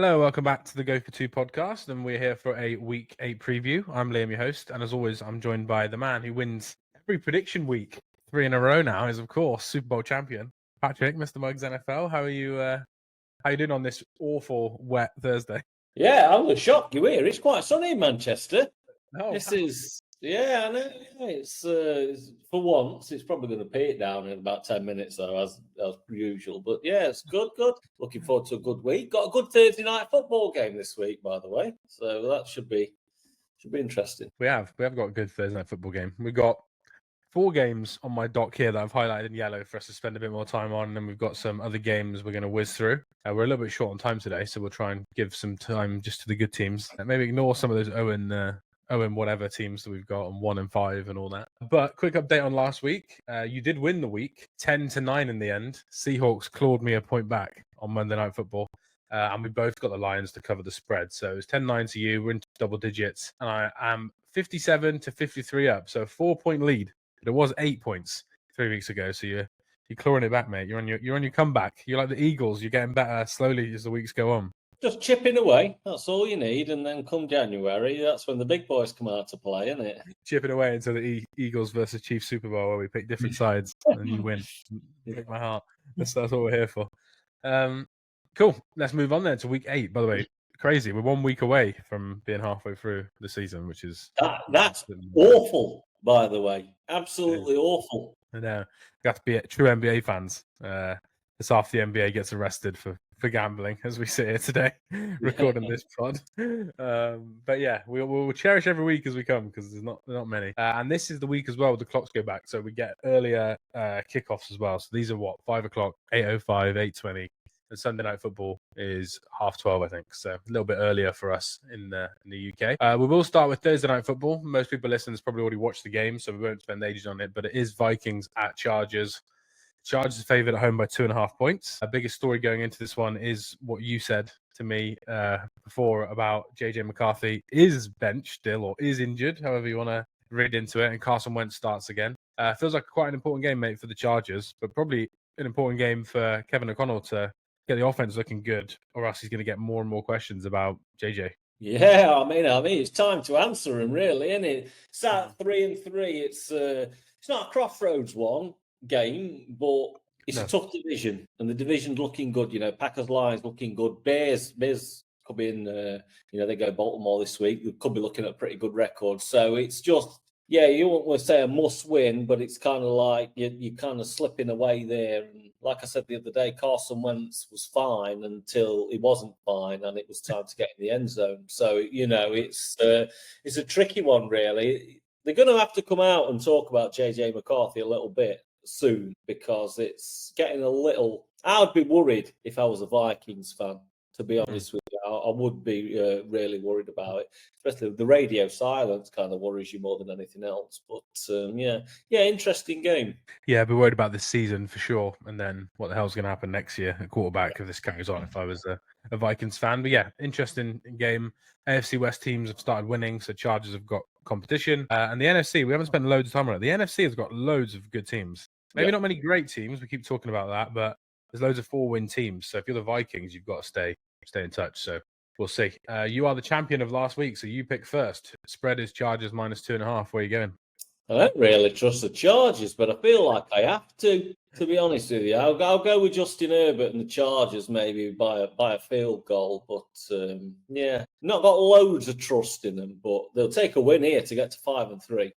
Hello, welcome back to the Go for Two podcast, and we're here for a Week 8 preview. I'm Liam, your host, and as always, I'm joined by the man who wins every prediction week, 3 in a row now, is of course Super Bowl champion, Patrick, Mr. Muggs NFL. How are you? How you doing on this awful wet Thursday? Yeah, I was shocked you here. It's quite sunny in Manchester. Oh, This wow. is, yeah, I know. It's for once, it's probably going to pay it down in about 10 minutes, though, as usual. But yeah, it's good. Looking forward to a good week. Got a good Thursday night football game this week, by the way. So that should be interesting. We have got a good Thursday night football game. We've got 4 games on my dock here that I've highlighted in yellow for us to spend a bit more time on, and then we've got some other games we're going to whiz through. We're a little bit short on time today, so we'll try and give some time just to the good teams. Maybe ignore some of those Owen whatever teams that we've got on 1 and 5 and all that. But quick update on last week. You did win the week, 10-9 in the end. Seahawks clawed me a point back on Monday Night Football. And we both got the Lions to cover the spread. So it was 10-9 to you. We're into double digits. And I am 57-53 up. So a 4-point lead. But it was 8 points 3 weeks ago. So you're clawing it back, mate. You're on your comeback. You're like the Eagles. You're getting better slowly as the weeks go on. Just chipping away. That's all you need. And then come January, that's when the big boys come out to play, isn't it? Chipping away into the Eagles versus Chiefs Super Bowl where we pick different sides and you win. You break my heart. That's what we're here for. Cool. Let's move on then to week 8. By the way, crazy. We're 1 week away from being halfway through the season, which is that's awful. By the way, absolutely awful. I know. You have to be true NBA fans. It's half the NBA gets arrested for gambling as we sit here today, recording this pod. But yeah, we'll cherish every week as we come because there's not many. And this is the week as well. The clocks go back, so we get earlier kickoffs as well. So these are 5 o'clock, 8:05, 8:20. And Sunday Night Football is 12:30, I think. So a little bit earlier for us in the UK. We will start with Thursday Night Football. Most people listening probably already watched the game, so we won't spend ages on it. But it is Vikings at Chargers. Chargers are favored at home by 2.5 points. Our biggest story going into this one is what you said to me before about JJ McCarthy is benched still or is injured, however you want to read into it. And Carson Wentz starts again. Feels like quite an important game, mate, for the Chargers, but probably an important game for Kevin O'Connell to get the offense looking good, or else he's going to get more and more questions about JJ. Yeah, I mean, it's time to answer him, really, isn't it? It's at 3-3. It's not a crossroads game, but it's a tough division, and the division's looking good. You know, Packers Lions looking good. Bears could be in. They go Baltimore this week. They could be looking at a pretty good record. So it's just. Yeah, you won't want to say a must win, but it's kind of like you're kind of slipping away there. And like I said the other day, Carson Wentz was fine until he wasn't fine, and it was time to get in the end zone. So it's a tricky one, really. They're going to have to come out and talk about JJ McCarthy a little bit soon because it's getting a little. I would be worried if I was a Vikings fan. To be honest with you, I would be really worried about it. Especially the radio silence kind of worries you more than anything else. But interesting game. Yeah, I'd be worried about this season for sure. And then what the hell's going to happen next year at quarterback if this carries on, if I was a Vikings fan. But yeah, interesting game. AFC West teams have started winning, so Chargers have got competition. And the NFC, we haven't spent loads of time on it. The NFC has got loads of good teams. Maybe not many great teams. We keep talking about that, but there's loads of 4-win teams. So if you're the Vikings, you've got to stay in touch. So we'll see. You are the champion of last week, so you pick first. Spread is Chargers minus 2.5. Where are you going? I don't really trust the Chargers, but I feel like I have to be honest with you. I'll go with Justin Herbert and the Chargers maybe by a field goal. But not got loads of trust in them, but they'll take a win here to get to 5-3.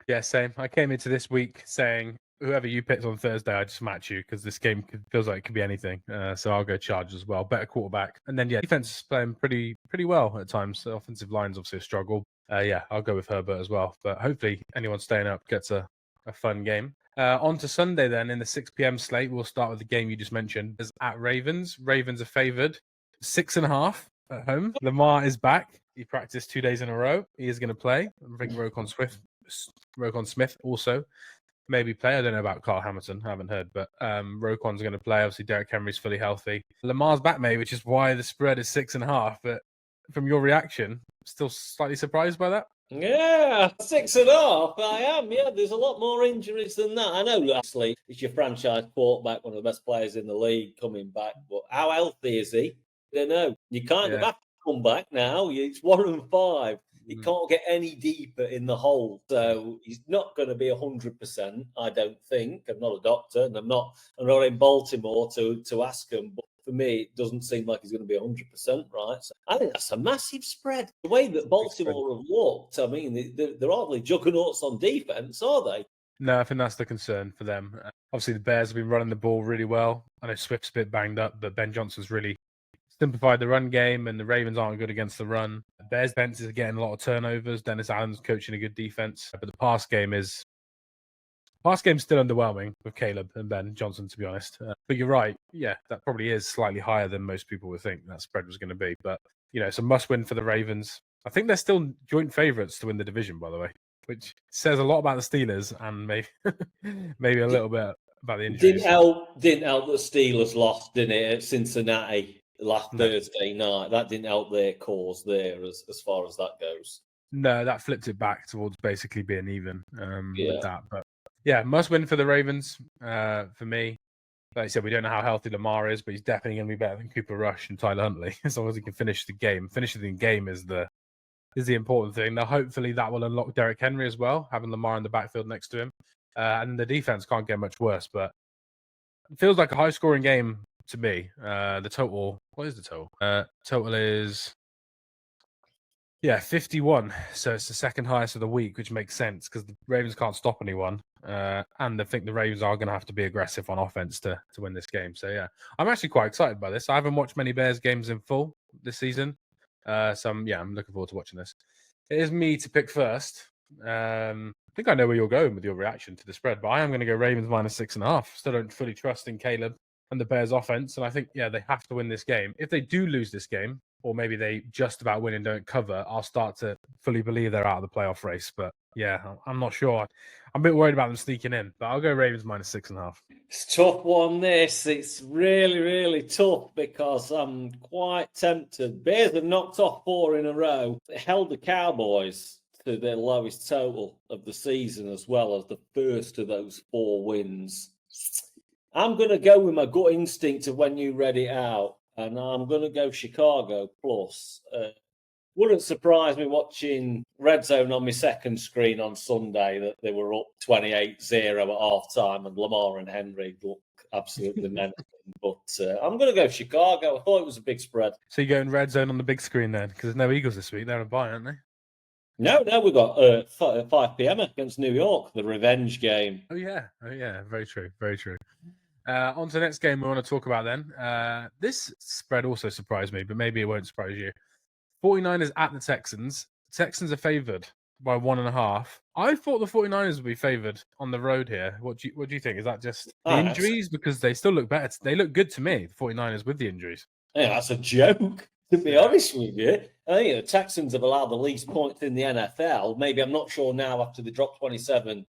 Yeah, same. I came into this week saying whoever you picked on Thursday, I just match you because this game feels like it could be anything. So I'll go Chargers as well. Better quarterback. And then, defense is playing pretty well at times. The offensive line's obviously a struggle. I'll go with Herbert as well. But hopefully anyone staying up gets a fun game. On to Sunday then in the 6 p.m. slate. We'll start with the game you just mentioned. It's at Ravens. Ravens are favored 6.5 at home. Lamar is back. He practiced 2 days in a row. He is going to play. I think Roquan Smith also maybe play. I don't know about Carl Hamilton. I haven't heard, but Roquan's going to play. Obviously, Derrick Henry's fully healthy. Lamar's back, mate, which is why the spread is 6.5. But from your reaction, still slightly surprised by that? Yeah, 6.5. I am. Yeah, there's a lot more injuries than that. I know, actually, it's your franchise quarterback, one of the best players in the league, coming back. But how healthy is he? I know. You kind of Yeah. have to come back now. It's 1-5. He can't get any deeper in the hole. So he's not going to be 100%, I don't think. I'm not a doctor, and I'm not in Baltimore to ask him. But for me, it doesn't seem like he's going to be 100%, right? So I think that's a massive spread. The way that Baltimore have looked, I mean, they're hardly juggernauts on defense, are they? No, I think that's the concern for them. Obviously, the Bears have been running the ball really well. I know Swift's a bit banged up, but Ben Johnson's really simplified the run game, and the Ravens aren't good against the run. Bears bench is getting a lot of turnovers. Dennis Allen's coaching a good defense, but the pass game's still underwhelming with Caleb and Ben Johnson, to be honest. But you're right. Yeah, that probably is slightly higher than most people would think that spread was going to be. But, it's a must-win for the Ravens. I think they're still joint favourites to win the division, by the way, which says a lot about the Steelers and maybe a little bit about the injuries. Didn't help the Steelers lost, didn't it, at Cincinnati last Thursday night? That didn't help their cause there as far as that goes. No, that flipped it back towards basically being even with that. But yeah, must win for the Ravens for me. Like I said, we don't know how healthy Lamar is, but he's definitely going to be better than Cooper Rush and Tyler Huntley as long as he can finish the game. Finishing the game is the important thing. Now, hopefully that will unlock Derrick Henry as well, having Lamar in the backfield next to him. And the defense can't get much worse, but it feels like a high-scoring game to me. The total, what is the total? Total is 51. So it's the second highest of the week, which makes sense because the Ravens can't stop anyone. And I think the Ravens are going to have to be aggressive on offense to win this game. So, yeah, I'm actually quite excited by this. I haven't watched many Bears games in full this season. So, I'm looking forward to watching this. It is me to pick first. I think I know where you're going with your reaction to the spread, but I am going to go Ravens -6.5. Still don't fully trust in Caleb and the Bears offense. And I think, they have to win this game. If they do lose this game, or maybe they just about win and don't cover, I'll start to fully believe they're out of the playoff race. But yeah, I'm not sure. I'm a bit worried about them sneaking in, but I'll go Ravens -6.5. It's a tough one, this. It's really, really tough because I'm quite tempted. Bears have knocked off 4 in a row. They held the Cowboys to their lowest total of the season as well as the first of those 4 wins. I'm going to go with my gut instinct of when you read it out, and I'm going to go Chicago plus. Wouldn't surprise me watching Red Zone on my second screen on Sunday that they were up 28-0 at halftime and Lamar and Henry look absolutely mental. But I'm going to go Chicago. I thought it was a big spread. So you're going Red Zone on the big screen then? Because there's no Eagles this week. They're on a bye, aren't they? No, we've got 5 p.m. against New York, the revenge game. Oh, yeah. Very true. Very true. On to the next game we want to talk about then. This spread also surprised me, but maybe it won't surprise you. 49ers at the Texans. The Texans are favored by 1.5. I thought the 49ers would be favored on the road here. What do you think? Is that just the injuries? Because they still look better. They look good to me, the 49ers, with the injuries. Yeah, that's a joke, to be honest with you. I think the Texans have allowed the least points in the NFL. Maybe, I'm not sure now after they dropped 27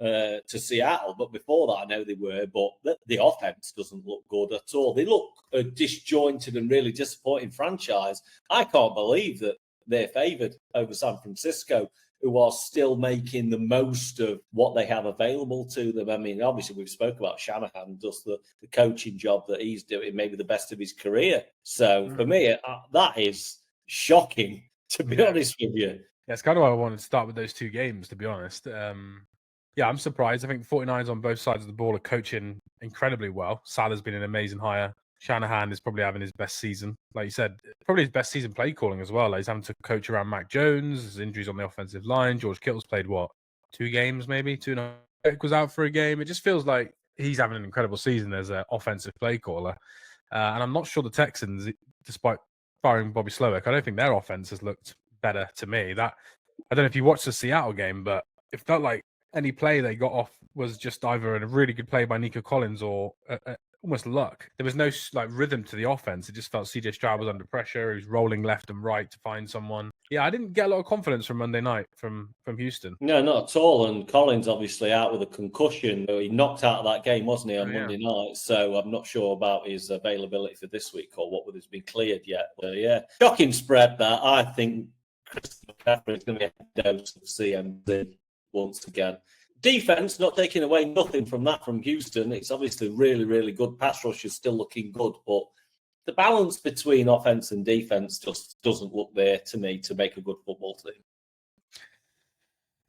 to Seattle, but before that I know they were. But the offense doesn't look good at all. They look a disjointed and really disappointing franchise. I can't believe that they're favored over San Francisco, who are still making the most of what they have available to them. I mean, obviously we've spoke about Shanahan does the coaching job that he's doing, maybe the best of his career. So for me, that is shocking, to be honest with you. That's kind of why I wanted to start with those 2 games, to be honest. I'm surprised. I think 49ers on both sides of the ball are coaching incredibly well. Salah's been an amazing hire. Shanahan is probably having his best season. Like you said, probably his best season play calling as well. Like he's having to coach around Mac Jones. His injuries on the offensive line. George Kittle's played, 2 games maybe? 2.5. Was out for a game. It just feels like he's having an incredible season as an offensive play caller. And I'm not sure the Texans, despite firing Bobby Slowick, I don't think their offense has looked better to me. I don't know if you watched the Seattle game, but it felt like any play they got off was just either a really good play by Nico Collins or almost luck. There was no rhythm to the offense. It just felt CJ Stroud was under pressure. He was rolling left and right to find someone. Yeah, I didn't get a lot of confidence from Monday night from Houston. No, not at all. And Collins obviously out with a concussion. He knocked out of that game, wasn't he, on Monday night? So I'm not sure about his availability for this week or whether he's been cleared yet. But shocking spread that. I think Christopher McCaffrey is going to be a dose of CMC once again. Defense, not taking away nothing from that from Houston. It's obviously really, really good. Pass rush is still looking good, but the balance between offense and defense just doesn't look there to me to make a good football team.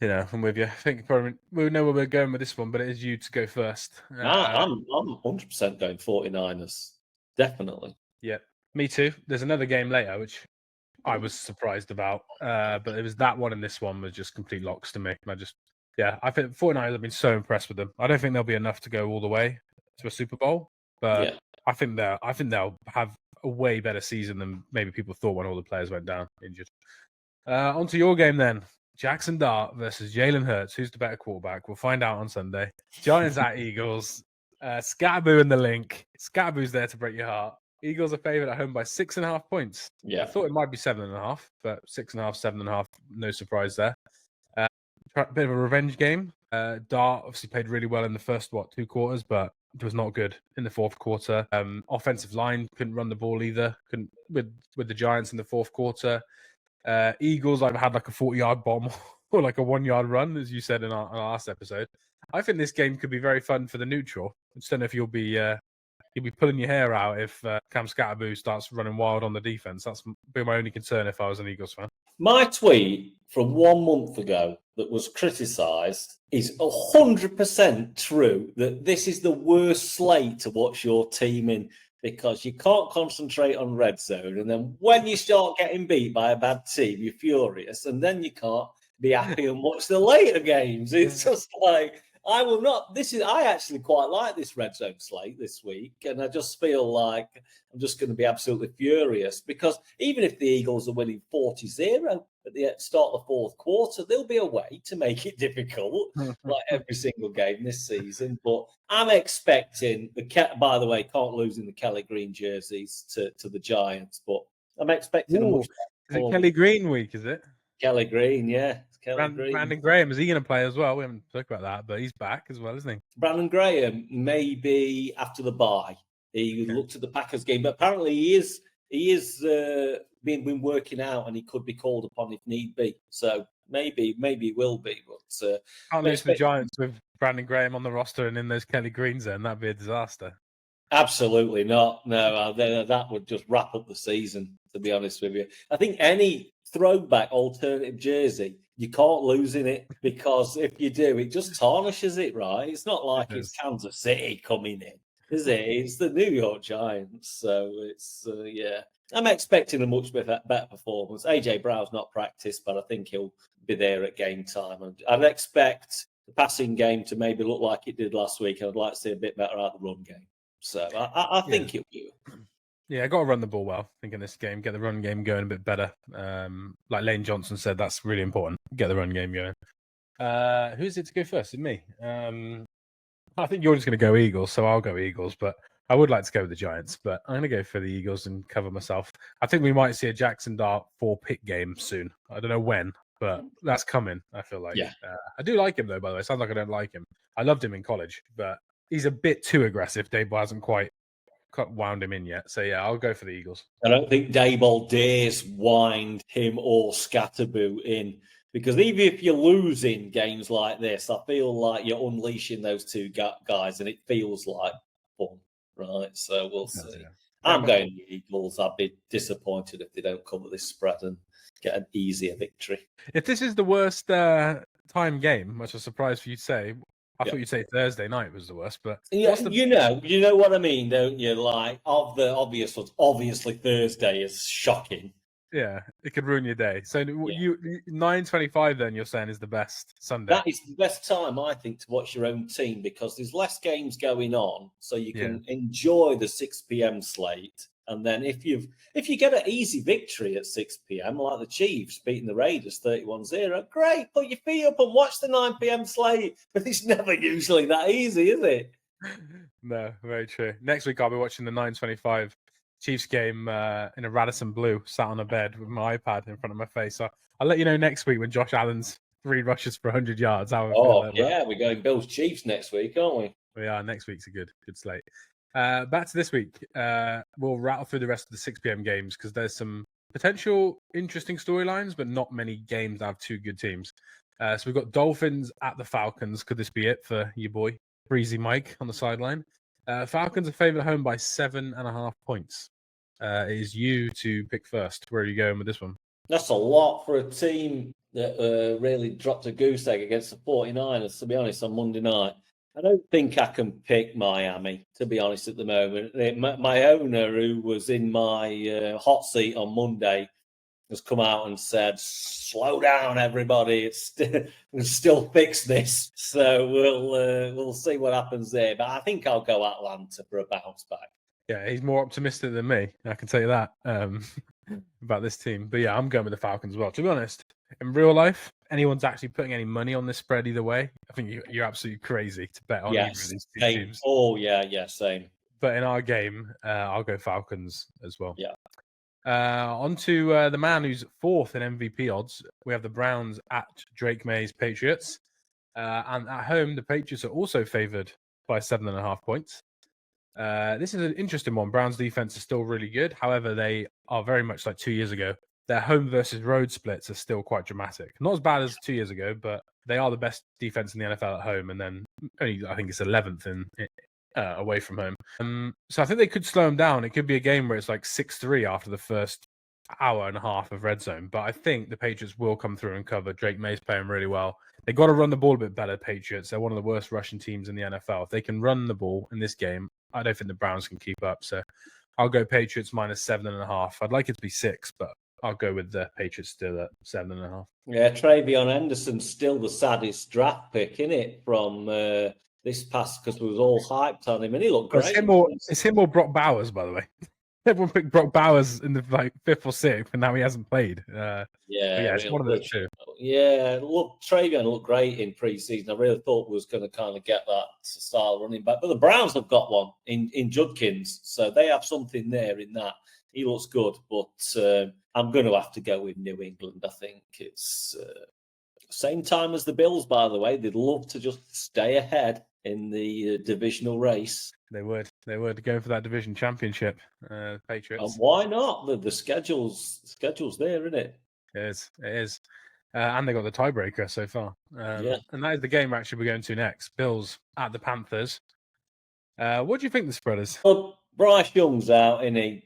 I'm with you. I think probably we know where we're going with this one, but it is you to go first. I'm 100% going 49ers. Definitely. Yeah, me too. There's another game later, which I was surprised about, but it was that one and this one was just complete locks to me. I think 49ers have been so impressed with them. I don't think they'll be enough to go all the way to a Super Bowl, but I think they'll have a way better season than maybe people thought when all the players went down injured. On to your game then. Jackson Dart versus Jalen Hurts. Who's the better quarterback? We'll find out on Sunday. Giants at Eagles. Scatterboo in the link. Scatterboo's there to break your heart. Eagles are favored at home by 6.5 points. Yeah. I thought it might be 7.5, but 6.5, 7.5, no surprise there. A bit of a revenge game. Dart obviously played really well in the first, 2 quarters, but it was not good in the fourth quarter. Offensive line couldn't run the ball either. Couldn't with the Giants in the fourth quarter. Eagles had like a 40-yard bomb or like a 1-yard run, as you said in our last episode. I think this game could be very fun for the neutral. I just don't know if you'll be pulling your hair out if Cam Scatterboo starts running wild on the defense. That's be my only concern if I was an Eagles fan. My tweet from 1 month ago that was criticised is 100% true that this is the worst slate to watch your team in because you can't concentrate on red zone. And then when you start getting beat by a bad team, you're furious. And then you can't be happy and watch the later games. It's just like, I will not. I actually quite like this red zone slate this week, and I just feel like I'm just going to be absolutely furious because even if the Eagles are winning 40-0 at the start of the fourth quarter, there'll be a way to make it difficult, like every single game this season. But I'm expecting by the way, can't lose in the Kelly Green jerseys to the Giants, but I'm expecting a much better. Is it Kelly Green week? Is it Kelly Green? Yeah. Brandon Graham, is he going to play as well? We haven't talked about that, but he's back as well, isn't he? Brandon Graham maybe after the bye. He looked at the Packers game, but apparently he is been working out, and he could be called upon if need be. So maybe he will be. But can't lose the Giants with Brandon Graham on the roster and in those Kelly Greens. Then that'd be a disaster. Absolutely not. No, that would just wrap up the season. To be honest with you, I think any throwback alternative jersey, you can't lose in it because if you do, it just tarnishes it, right? It's not like it's Kansas City coming in, is it? It's the New York Giants. So it's, I'm expecting a much better performance. AJ Brown's not practiced, but I think he'll be there at game time. And I'd expect the passing game to maybe look like it did last week. I'd like to see a bit better out of the run game. So I think it will. Yeah, got to run the ball well, I think, in this game. Get the run game going a bit better. Like Lane Johnson said, that's really important. Get the run game going. Who is it to go first? It's me. I think you're just going to go Eagles, so I'll go Eagles. But I would like to go with the Giants, but I'm going to go for the Eagles and cover myself. I think we might see a Jackson Dart 4-pick game soon. I don't know when, but that's coming, I feel like. Yeah. I do like him, though, by the way. It sounds like I don't like him. I loved him in college, but he's a bit too aggressive. Daboll hasn't quite wound him in yet. So, yeah, I'll go for the Eagles. I don't think Daboll dares wind him or Scatterboo in because even if you're losing games like this, I feel like you're unleashing those two guys and it feels like fun, right? So we'll see. Yeah. I'm going the Eagles. I'd be disappointed if they don't cover this spread and get an easier victory. If this is the worst time game, which is a surprise for you to say, I thought you'd say Thursday night was the worst, but yeah, you know what I mean, don't you? Like of the obvious ones, obviously Thursday is shocking. Yeah, it could ruin your day. So you 9:25 then you're saying is the best Sunday. That is the best time I think to watch your own team because there's less games going on, so you can enjoy the 6 p.m. slate. And then if you get an easy victory at 6 p.m. like the Chiefs beating the Raiders 31-0, great. Put your feet up and watch the 9 p.m. slate. But it's never usually that easy, is it? No, very true. Next week I'll be watching the 9:25 Chiefs game in a Radisson blue, sat on a bed with my iPad in front of my face. So I'll let you know next week when Josh Allen's 3 rushes for 100 yards. We're going Bills Chiefs next week, aren't we? We are. Next week's a good slate. Back to this week. We'll rattle through the rest of the 6 p.m. games because there's some potential interesting storylines, but not many games that have 2 good teams. So we've got Dolphins at the Falcons. Could this be it for your boy, Breezy Mike, on the sideline? Falcons are favored at home by 7.5 points. It is you to pick first. Where are you going with this one? That's a lot for a team that really dropped a goose egg against the 49ers, to be honest, on Monday night. I don't think I can pick Miami, to be honest, at the moment. My owner, who was in my hot seat on Monday, has come out and said, "Slow down, everybody. We'll still fix this." So we'll see what happens there. But I think I'll go Atlanta for a bounce back. Yeah, he's more optimistic than me. I can tell you that about this team. But yeah, I'm going with the Falcons as well. To be honest, in real life, anyone's actually putting any money on this spread either way, I think you're absolutely crazy to bet on either of these two teams. Oh, yeah, same. But in our game, I'll go Falcons as well. Yeah. On to the man who's fourth in MVP odds. We have the Browns at Drake May's Patriots. And at home, the Patriots are also favored by 7.5 points. This is an interesting one. Browns defense is still really good. However, they are very much like 2 years ago. Their home versus road splits are still quite dramatic. Not as bad as 2 years ago, but they are the best defense in the NFL at home. And then only, I think it's 11th in away from home. So I think they could slow them down. It could be a game where it's like 6-3 after the first hour and a half of red zone. But I think the Patriots will come through and cover. Drake May's playing really well. They got to run the ball a bit better, Patriots. They're one of the worst rushing teams in the NFL. If they can run the ball in this game, I don't think the Browns can keep up. So I'll go Patriots minus 7.5. I'd like it to be 6, but I'll go with the Patriots still at 7.5. Yeah, Travion Henderson's still the saddest draft pick, isn't it, from this past, because we was all hyped on him, and he looked great. It's him or Brock Bowers, by the way. Everyone picked Brock Bowers in the 5th or 6th, and now he hasn't played. It's one of those two. Yeah, look, Travion looked great in preseason. I really thought we was going to kind of get that style running back, but the Browns have got one in Judkins, so they have something there in that. He looks good, but I'm going to have to go with New England. I think it's same time as the Bills, by the way. They'd love to just stay ahead in the divisional race. They would go for that division championship, Patriots. Why not? The schedule's there, isn't it? It is. And they got the tiebreaker so far. And that is the game actually we're going to next. Bills at the Panthers. What do you think the spread is? Well, Bryce Young's out, and he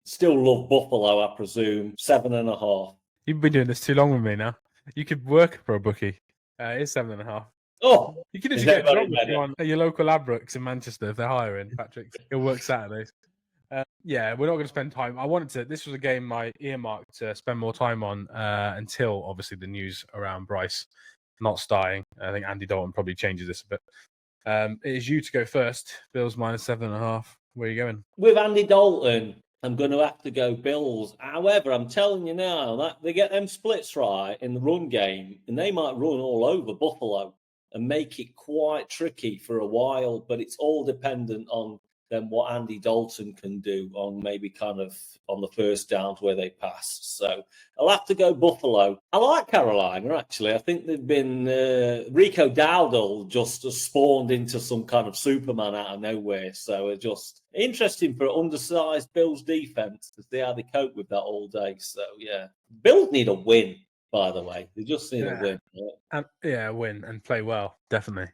still love Buffalo, I presume. 7.5. You've been doing this too long with me now. You could work for a bookie. It's 7.5. Oh, you can just get a job at your local Ladbrokes in Manchester if they're hiring. Patrick, he'll work Saturdays. We're not going to spend time. This was a game I earmarked to spend more time on until obviously the news around Bryce not starting. I think Andy Dalton probably changes this a bit. It is you to go first. Bills minus 7.5. Where are you going? With Andy Dalton, I'm going to have to go Bills. However, I'm telling you now that they get them splits right in the run game, and they might run all over Buffalo and make it quite tricky for a while, but it's all dependent on then what Andy Dalton can do on maybe kind of on the first downs where they pass. So I'll have to go Buffalo. I like Carolina, actually. I think they've been... Rico Dowdle just spawned into some kind of Superman out of nowhere. So it's just interesting for an undersized Bills defense to see how they cope with that all day. So, yeah. Bills need a win, by the way. They just need a win. Win and play well, definitely.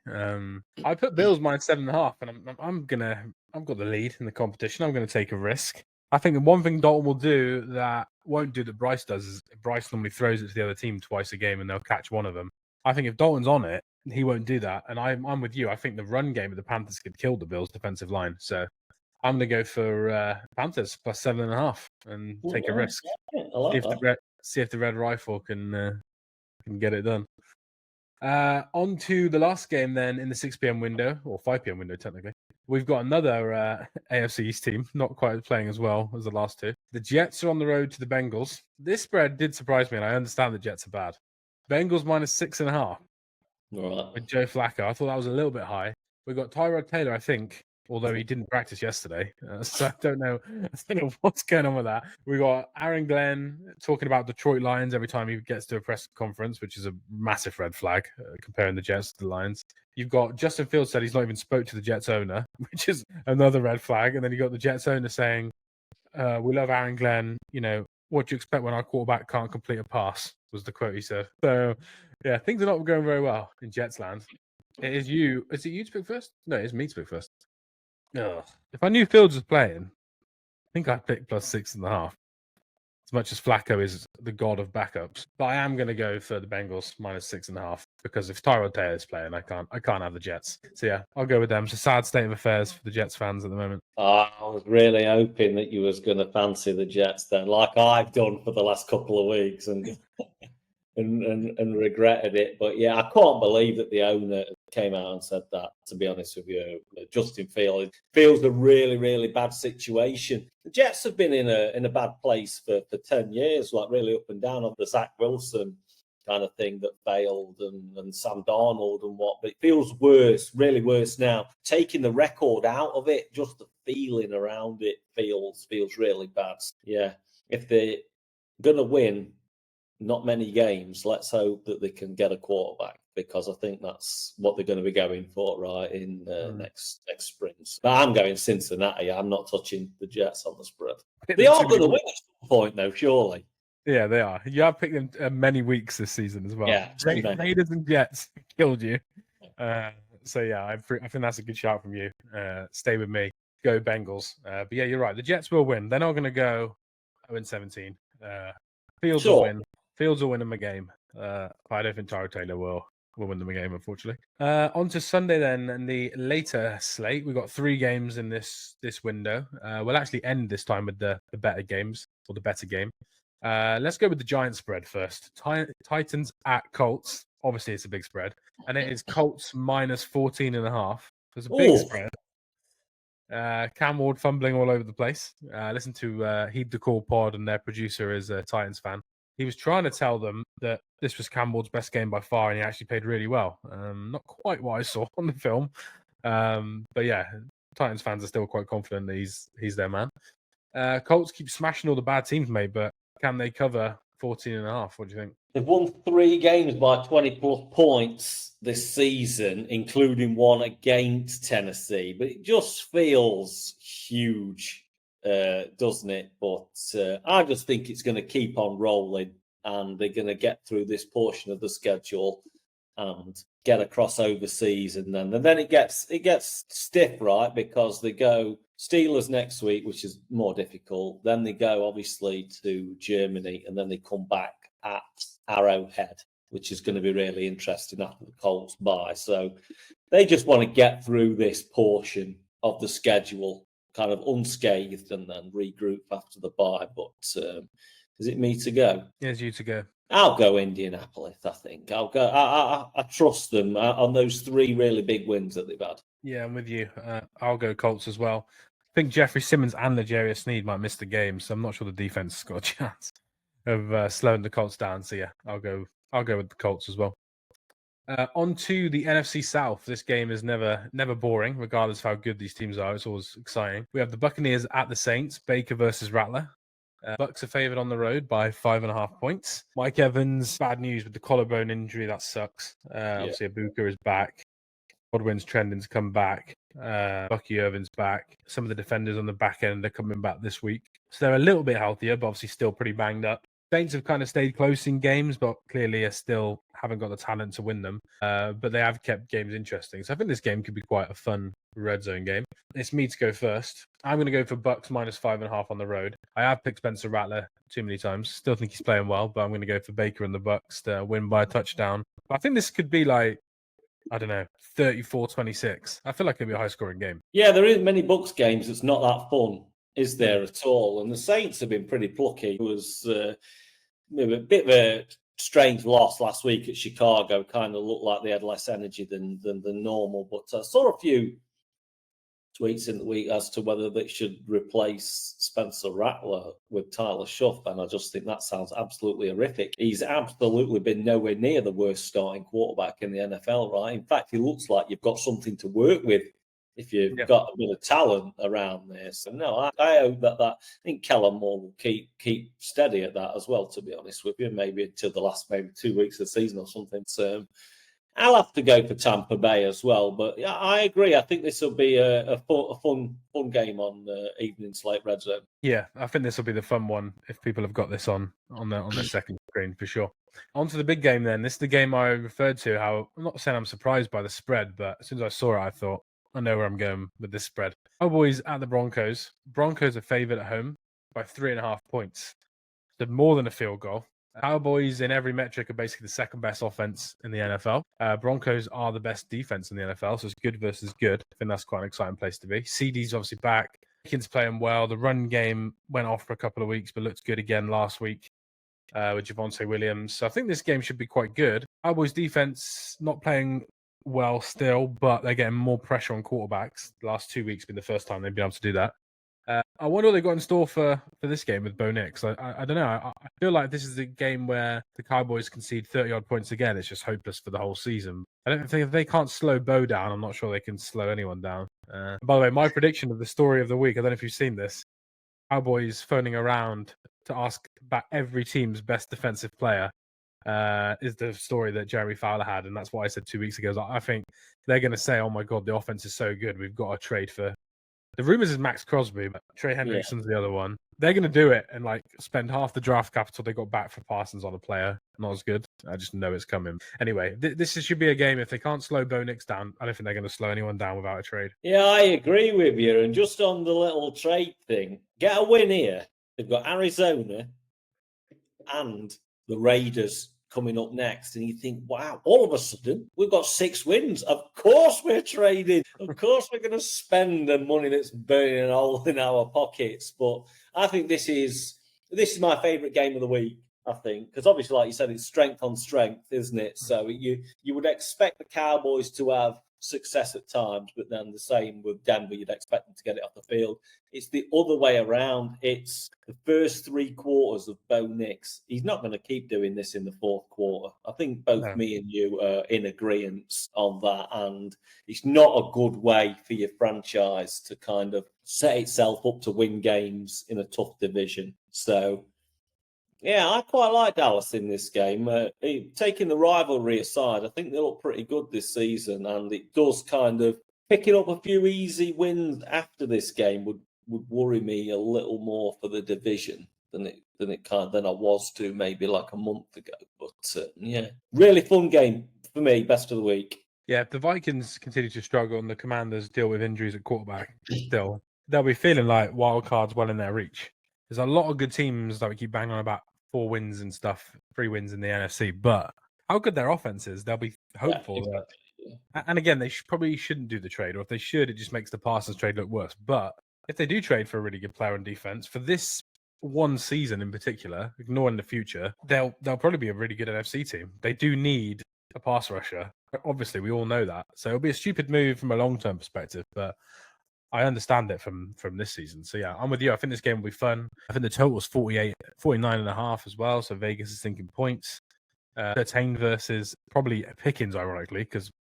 I put Bills minus 7.5, and I've got the lead in the competition. I'm going to take a risk. I think the one thing Dalton will do that won't do that Bryce does is Bryce normally throws it to the other team twice a game and they'll catch one of them. I think if Dalton's on it, he won't do that. And I'm with you. I think the run game of the Panthers could kill the Bills' defensive line. So I'm going to go for Panthers plus 7.5 and take a risk. Yeah, I like see if the Red Rifle can get it done. On to the last game then in the 6 p.m. window, or 5 p.m. window technically. We've got another AFC East team, not quite playing as well as the last two. The Jets are on the road to the Bengals. This spread did surprise me, and I understand the Jets are bad. Bengals minus 6.5 with Joe Flacco. I thought that was a little bit high. We've got Tyrod Taylor, I think, although he didn't practice yesterday. So I don't know what's going on with that. We got Aaron Glenn talking about Detroit Lions every time he gets to a press conference, which is a massive red flag, comparing the Jets to the Lions. You've got Justin Fields said he's not even spoke to the Jets owner, which is another red flag. And then you got the Jets owner saying, we love Aaron Glenn. You know, what do you expect when our quarterback can't complete a pass, was the quote he said. So, yeah, things are not going very well in Jets land. Is it you to pick first? No, it's me to pick first. Ugh. If I knew Fields was playing, think I picked plus 6.5. As much as Flacco is the god of backups, but I am going to go for the Bengals minus 6.5 because if Tyrod Taylor is playing, I can't have the Jets. So yeah, I'll go with them. It's a sad state of affairs for the Jets fans at the moment. I was really hoping that you was going to fancy the Jets then, like I've done for the last couple of weeks, and regretted it. But yeah, I can't believe that the owner came out and said that, to be honest with you. Justin Fields feels a really, really bad situation. The Jets have been in a bad place for 10 years, like really up and down on the Zach Wilson kind of thing that failed and Sam Darnold and what, but it feels worse, really worse now. Taking the record out of it, just the feeling around it feels really bad. Yeah, if they're going to win not many games, let's hope that they can get a quarterback, because I think that's what they're going to be going for, right, in next spring. But I'm going Cincinnati. I'm not touching the Jets on the spread. They are going to win at some point, though, surely. Yeah, they are. You have picked them many weeks this season as well. Yeah, Raiders and Jets killed you. So yeah, I think that's a good shout from you. Stay with me. Go Bengals. But yeah, you're right. The Jets will win. They're not going to go 0-17. Fields will win. Fields will win them a game. But I don't think Tyrod Taylor will win them a game, unfortunately. On to Sunday then, and the later slate. We've got 3 games in this window. We'll actually end this time with the better games, or the better game. Let's go with the Giants spread first. Titans at Colts. Obviously, it's a big spread. And it is Colts minus 14.5. It's a big spread. Cam Ward fumbling all over the place. Listen to Heed the Call pod, and their producer is a Titans fan. He was trying to tell them that this was Cam Ward's best game by far, and he actually played really well. Not quite what I saw on the film. But yeah, Titans fans are still quite confident that he's their man. Colts keep smashing all the bad teams, mate, but can they cover 14.5? What do you think? They've won 3 games by 20+ points this season, including one against Tennessee. But it just feels huge, doesn't it? But I just think it's going to keep on rolling, and they're going to get through this portion of the schedule and get across overseas, and then it gets stiff, right? Because they go Steelers next week, which is more difficult. Then they go obviously to Germany, and then they come back at Arrowhead, which is going to be really interesting after the Colts bye. So they just want to get through this portion of the schedule kind of unscathed, and then regroup after the bye. But is it me to go? Yeah, it's you to go. I'll go Indianapolis, I think. I'll go. I trust them on those 3 really big wins that they've had. Yeah, I'm with you. I'll go Colts as well. I think Jeffrey Simmons and L'Jarius Sneed might miss the game, so I'm not sure the defense has got a chance of slowing the Colts down. So yeah, I'll go with the Colts as well. On to the NFC South. This game is never boring, regardless of how good these teams are. It's always exciting. We have the Buccaneers at the Saints, Baker versus Rattler. Bucks are favored on the road by 5.5 points. Mike Evans, bad news with the collarbone injury. That sucks. Obviously, Ibuka is back. Godwin's trending to come back. Bucky Irvin's back. Some of the defenders on the back end are coming back this week. So they're a little bit healthier, but obviously still pretty banged up. Saints have kind of stayed close in games, but clearly are still haven't got the talent to win them. But they have kept games interesting. So I think this game could be quite a fun red zone game. It's me to go first. I'm going to go for Bucks minus 5.5 on the road. I have picked Spencer Rattler too many times. Still think he's playing well, but I'm going to go for Baker and the Bucks to win by a touchdown. But I think this could be like, I don't know, 34-26. I feel like it'll be a high-scoring game. Yeah, there is many Bucks games. It's not that fun, is there at all? And the Saints have been pretty plucky. It was a bit of a strange loss last week at Chicago. Kind of looked like they had less energy than normal. But I saw a few tweets in the week as to whether they should replace Spencer Rattler with Tyler Shuff, and I just think that sounds absolutely horrific. He's absolutely been nowhere near the worst starting quarterback in the NFL, right? In fact, he looks like you've got something to work with if you've got a bit of talent around there. So no, I hope that I think Kellen Moore will keep steady at that as well, to be honest with you, maybe until the last 2 weeks of the season or something. So I'll have to go for Tampa Bay as well, but yeah, I agree. I think this will be a fun game on evening slate red zone. Yeah, I think this will be the fun one if people have got this on their second screen for sure. On to the big game then. This is the game I referred to. How I'm not saying I'm surprised by the spread, but as soon as I saw it, I thought, I know where I'm going with this spread. Cowboys at the Broncos. Broncos are favored at home by 3.5 points. So more than a field goal. Cowboys in every metric are basically the second best offense in the NFL. Broncos are the best defense in the NFL, so it's good versus good. I think that's quite an exciting place to be. CD's obviously back. Pickens playing well. The run game went off for a couple of weeks, but looked good again last week with Javonte Williams. So I think this game should be quite good. Cowboys defense not playing well still, but they're getting more pressure on quarterbacks. The last 2 weeks been the first time they've been able to do that. I wonder what they've got in store for this game with Bo Nix. I don't know. I feel like this is the game where the Cowboys concede 30-odd points again. It's just hopeless for the whole season. I don't think if they can't slow Bo down, I'm not sure they can slow anyone down. By the way, my prediction of the story of the week, I don't know if you've seen this, Cowboys phoning around to ask about every team's best defensive player is the story that Jeremy Fowler had. And that's what I said 2 weeks ago. I think they're going to say, oh my God, the offense is so good. We've got to trade for... The rumors is Max Crosby, but Trey Hendrickson's the other one. They're going to do it and spend half the draft capital they got back for Parsons on a player. Not as good. I just know it's coming. Anyway, this should be a game. If they can't slow Bo Nix down, I don't think they're going to slow anyone down without a trade. Yeah, I agree with you. And just on the little trade thing, get a win here. They've got Arizona and the Raiders coming up next, and you think, wow, all of a sudden we've got 6 wins. Of course we're trading. Of course we're going to spend the money that's burning a hole in our pockets. But I think this is my favourite game of the week, I think, because obviously, like you said, it's strength on strength, isn't it? So you would expect the Cowboys to have success at times, but then the same with Denver, you'd expect them to get it off the field. It's the other way around. It's the first 3 quarters of Bo Nix. He's not going to keep doing this in the fourth quarter. I think both me and you are in agreement on that, and it's not a good way for your franchise to kind of set itself up to win games in a tough division. So yeah, I quite like Dallas in this game. Taking the rivalry aside, I think they look pretty good this season, and it does kind of picking up a few easy wins after this game would worry me a little more for the division than I was to maybe like a month ago. But yeah, really fun game for me. Best of the week. Yeah, if the Vikings continue to struggle and the Commanders deal with injuries at quarterback, still they'll be feeling like wild cards well in their reach. There's a lot of good teams that we keep banging on about 4 wins and stuff, 3 wins in the NFC, but how good their offense is, they'll be hopeful that. And again, they probably shouldn't do the trade, or if they should, it just makes the Parsons trade look worse. But if they do trade for a really good player on defense for this one season in particular, ignoring the future, they'll probably be a really good NFC team. They do need a pass rusher. Obviously, we all know that. So it'll be a stupid move from a long-term perspective, but I understand it from this season. So yeah, I'm with you. I think this game will be fun. I think the total is 49.5 as well. So Vegas is thinking points. 13 versus probably Pickens, ironically, because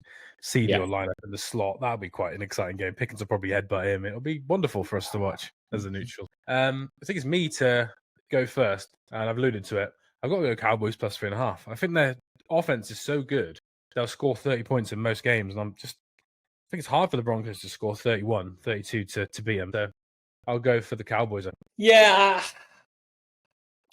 CD will line up in the slot. That'll be quite an exciting game. Pickens will probably headbutt him. It'll be wonderful for us to watch as a neutral. I think it's me to go first, and I've alluded to it. I've got to go Cowboys plus 3.5. I think their offense is so good. They'll score 30 points in most games, and I think it's hard for the Broncos to score 31, 32 to beat them. So I'll go for the Cowboys. Yeah.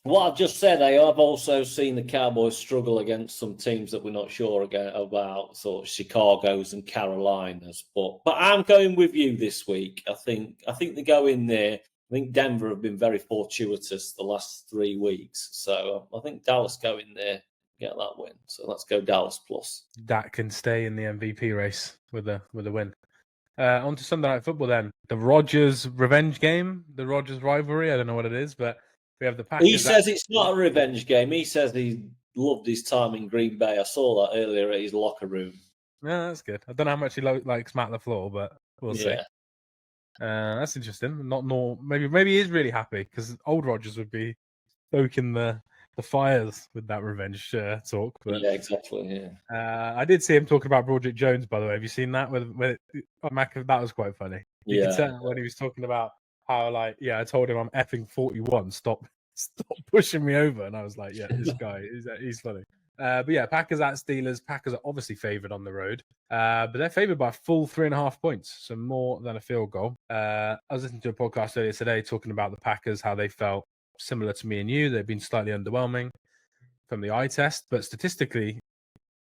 What I've just said, I've also seen the Cowboys struggle against some teams that we're not sure about, sort of Chicago's and Carolinas. But I'm going with you this week. I think they go in there. I think Denver have been very fortuitous the last 3 weeks. So I think Dallas go in there, get that win. So let's go Dallas plus. That can stay in the MVP race with a win. On to Sunday Night Football then. The Rodgers revenge game, the Rodgers rivalry. I don't know what it is, but we have the Packers. He says it's not a revenge game. He says he loved his time in Green Bay. I saw that earlier at his locker room. Yeah, that's good. I don't know how much he likes Matt LaFleur, but we'll see. That's interesting. Maybe he is really happy because old Rodgers would be stoking the fires with that revenge talk. But, yeah, exactly. Yeah. I did see him talking about Broderick Jones, by the way. Have you seen that? That was quite funny. You could tell when he was talking about how, I told him I'm effing 41. Stop pushing me over. And I was like, yeah, this guy, he's funny. But yeah, Packers at Steelers. Packers are obviously favored on the road, but they're favored by a full 3.5 points, so more than a field goal. I was listening to a podcast earlier today talking about the Packers, how they felt similar to me and you. They've been slightly underwhelming from the eye test, but statistically,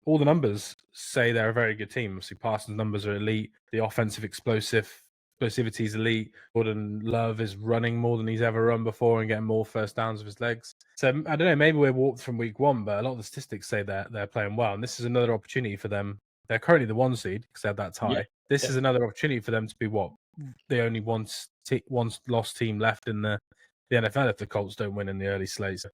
all the numbers say they're a very good team. Obviously, Parsons' numbers are elite. The offensive explosivity is elite. Jordan Love is running more than he's ever run before and getting more first downs with his legs. So I don't know, maybe we're warped from week one, but a lot of the statistics say they're playing well. And this is another opportunity for them. They're currently the 1 seed because they had that tie. Yeah. This is another opportunity for them to be the only one lost team left in the NFL if the Colts don't win in the early slate. So,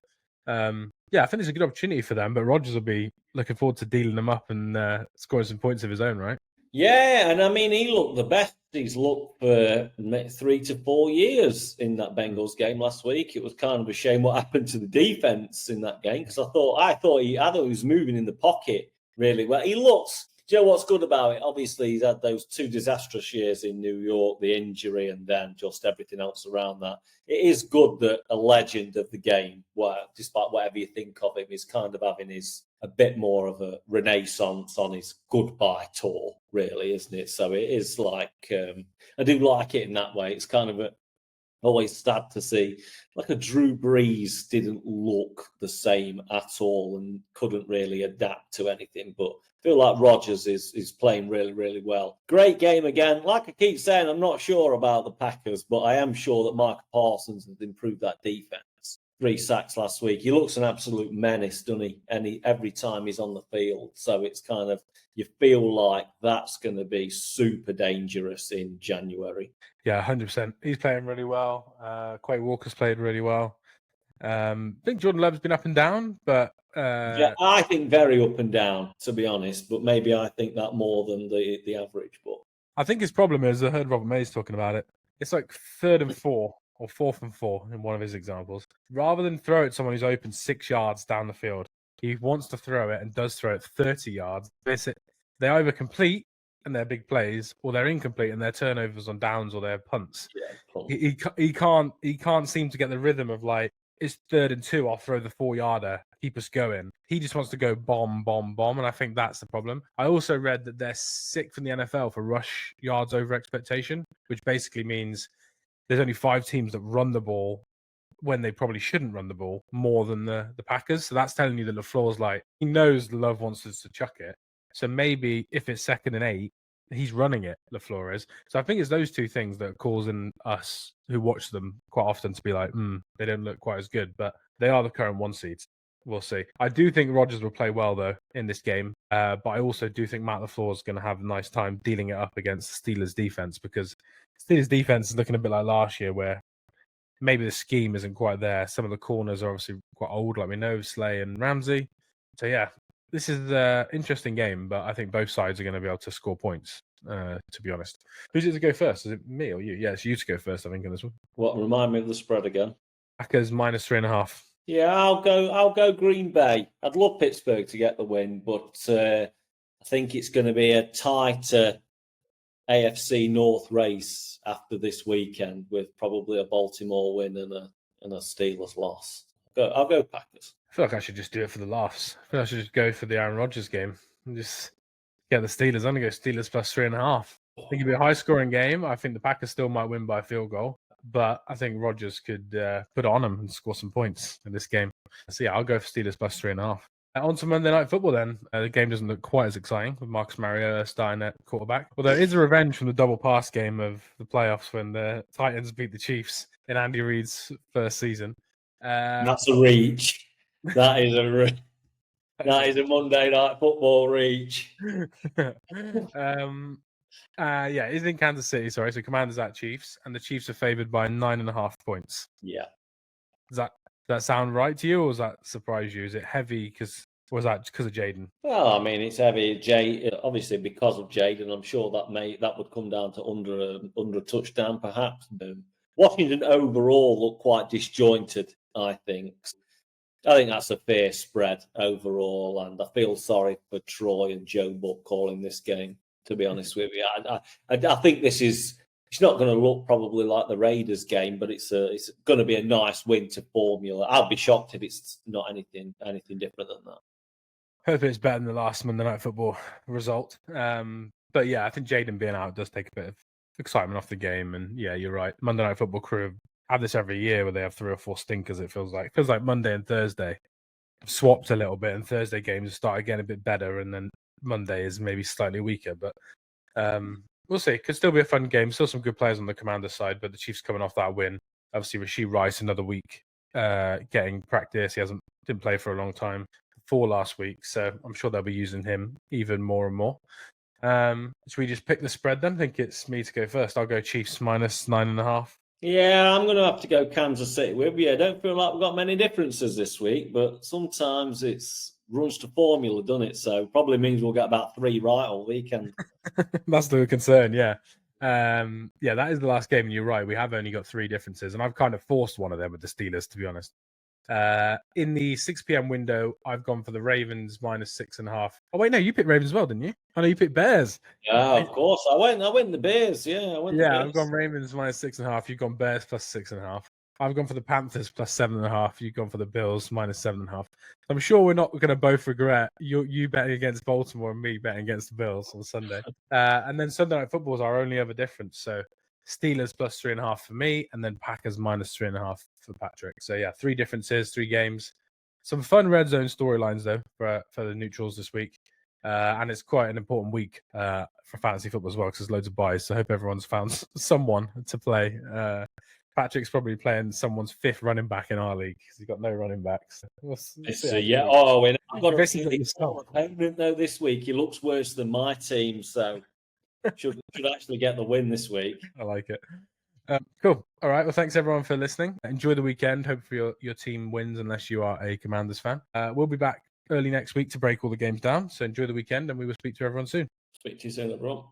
I think it's a good opportunity for them, but Rodgers will be looking forward to dealing them up and scoring some points of his own, right? Yeah, and I mean, he looked the best he's looked for 3 to 4 years in that Bengals game last week. It was kind of a shame what happened to the defense in that game because I thought he was moving in the pocket really well. He looks. Do you know what's good about it? Obviously, he's had those 2 disastrous years in New York, the injury, and then just everything else around that. It is good that a legend of the game, despite whatever you think of him, is kind of having a bit more of a renaissance on his goodbye tour, really, isn't it? So it is like, I do like it in that way. It's kind of always sad to see, like a Drew Brees didn't look the same at all and couldn't really adapt to anything. But I feel like Rodgers is playing really, really well. Great game again. Like I keep saying, I'm not sure about the Packers, but I am sure that Micah Parsons has improved that defense. 3 sacks last week. He looks an absolute menace, doesn't he? And every time he's on the field. So it's kind of, you feel like that's going to be super dangerous in January. Yeah, 100%. He's playing really well. Quay Walker's played really well. I think Jordan Love's been up and down, but yeah, I think very up and down, to be honest. But maybe I think that more than the average. But I think his problem is, I heard Robert Mays talking about it. It's like 3rd and 4 or 4th and 4 in one of his examples. Rather than throw it someone who's open 6 yards down the field, he wants to throw it and does throw it 30 yards. They either complete and they're big plays, or they're incomplete and they're turnovers on downs or they're punts. Yeah, he can't seem to get the rhythm of like, it's 3rd and 2, I'll throw the 4-yarder, keep us going. He just wants to go bomb, bomb, bomb, and I think that's the problem. I also read that they're 6th in the NFL for rush yards over expectation, which basically means there's only 5 teams that run the ball when they probably shouldn't run the ball more than the Packers. So that's telling you that LaFleur's like, he knows Love wants us to chuck it. So maybe if it's 2nd and 8, he's running it, LaFleur is. So I think it's those two things that are causing us who watch them quite often to be like, they don't look quite as good, but they are the current 1 seeds. We'll see. I do think Rodgers will play well, though, in this game. But I also do think Matt LaFleur is going to have a nice time dealing it up against the Steelers' defense because Steelers' defense is looking a bit like last year where maybe the scheme isn't quite there. Some of the corners are obviously quite old, like we know, Slay and Ramsey. So, yeah, this is an interesting game, but I think both sides are going to be able to score points, to be honest. Who's it to go first? Is it me or you? Yeah, it's you to go first, I think, in this one. What, remind me of the spread again? Packers -3.5. Yeah, I'll go Green Bay. I'd love Pittsburgh to get the win, but I think it's going to be a tighter AFC North race after this weekend with probably a Baltimore win and a Steelers loss. I'll go Packers. I feel like I should just do it for the laughs. I feel like I should just go for the Aaron Rodgers game and just get the Steelers. I'm going to go Steelers +3.5. I think it'll be a high-scoring game. I think the Packers still might win by a field goal, but I think Rodgers could put it on them and score some points in this game. So, yeah, I'll go for Steelers +3.5. On to Monday Night Football then. The game doesn't look quite as exciting with Marcus Mariota starting at quarterback. Although it is a revenge from the double pass game of the playoffs when the Titans beat the Chiefs in Andy Reid's first season. That's a reach. That is a Monday Night Football reach. Yeah, it's in Kansas City, sorry. So Commanders at Chiefs, and the Chiefs are favored by 9.5 points. Yeah. Does that sound right to you, or does that surprise you? Is it heavy was that because of Jaden? Well, I mean, it's heavy. Obviously because of Jaden, I'm sure that would come down to under a touchdown, perhaps. Washington overall look quite disjointed, I think. I think that's a fair spread overall, and I feel sorry for Troy and Joe Buck calling this game, to be honest with you. I think it's not going to look probably like the Raiders game, but it's going to be a nice win to formula. I'll be shocked if it's not anything different than that. Hope it's better than the last Monday Night Football result. But yeah, I think Jaden being out does take a bit of excitement off the game. And yeah, you're right. Monday Night Football crew have this every year where they have 3 or 4 stinkers. It feels like Monday and Thursday swapped a little bit, and Thursday games start getting a bit better, and then Monday is maybe slightly weaker. But we'll see. Could still be a fun game. Still some good players on the Commander side, but the Chiefs coming off that win. Obviously, Rashid Rice another week getting practice. He didn't play for a long time for last week, so I'm sure they'll be using him even more and more. Should we just pick the spread then? I think it's me to go first. I'll go Chiefs -9.5. Yeah, I'm going to have to go Kansas City with you. I don't feel like we've got many differences this week, but sometimes it's runs to formula, doesn't it? So probably means we'll get about 3 right all weekend. That's the concern, yeah. That is the last game, and you're right. We have only got 3 differences, and I've kind of forced one of them with the Steelers, to be honest. In the 6 p.m. window, I've gone for the Ravens -6.5. Oh wait, no, you picked Ravens as well, didn't you? I know you picked Bears. Yeah, of course. I went the Bears. Yeah, I've gone Ravens -6.5. You've gone Bears +6.5. I've gone for the Panthers +7.5. You've gone for the Bills -7.5. I'm sure we're not going to both regret you betting against Baltimore and me betting against the Bills on Sunday. And then Sunday Night Football is our only other difference. So Steelers +3.5 for me, and then Packers -3.5 for Patrick. So yeah, 3 differences, 3 games. Some fun red zone storylines though for the neutrals this week. And it's quite an important week for fantasy football as well, because there's loads of buys. So I hope everyone's found someone to play. Patrick's probably playing someone's 5th running back in our league because he's got no running backs. Yeah. Oh, and I've got a opponent though this week. He looks worse than my team, so should actually get the win this week. I like it. Cool. All right. Well, thanks everyone for listening. Enjoy the weekend. Hopefully your team wins, unless you are a Commanders fan. We'll be back early next week to break all the games down. So enjoy the weekend, and we will speak to everyone soon. Speak to you soon, everyone.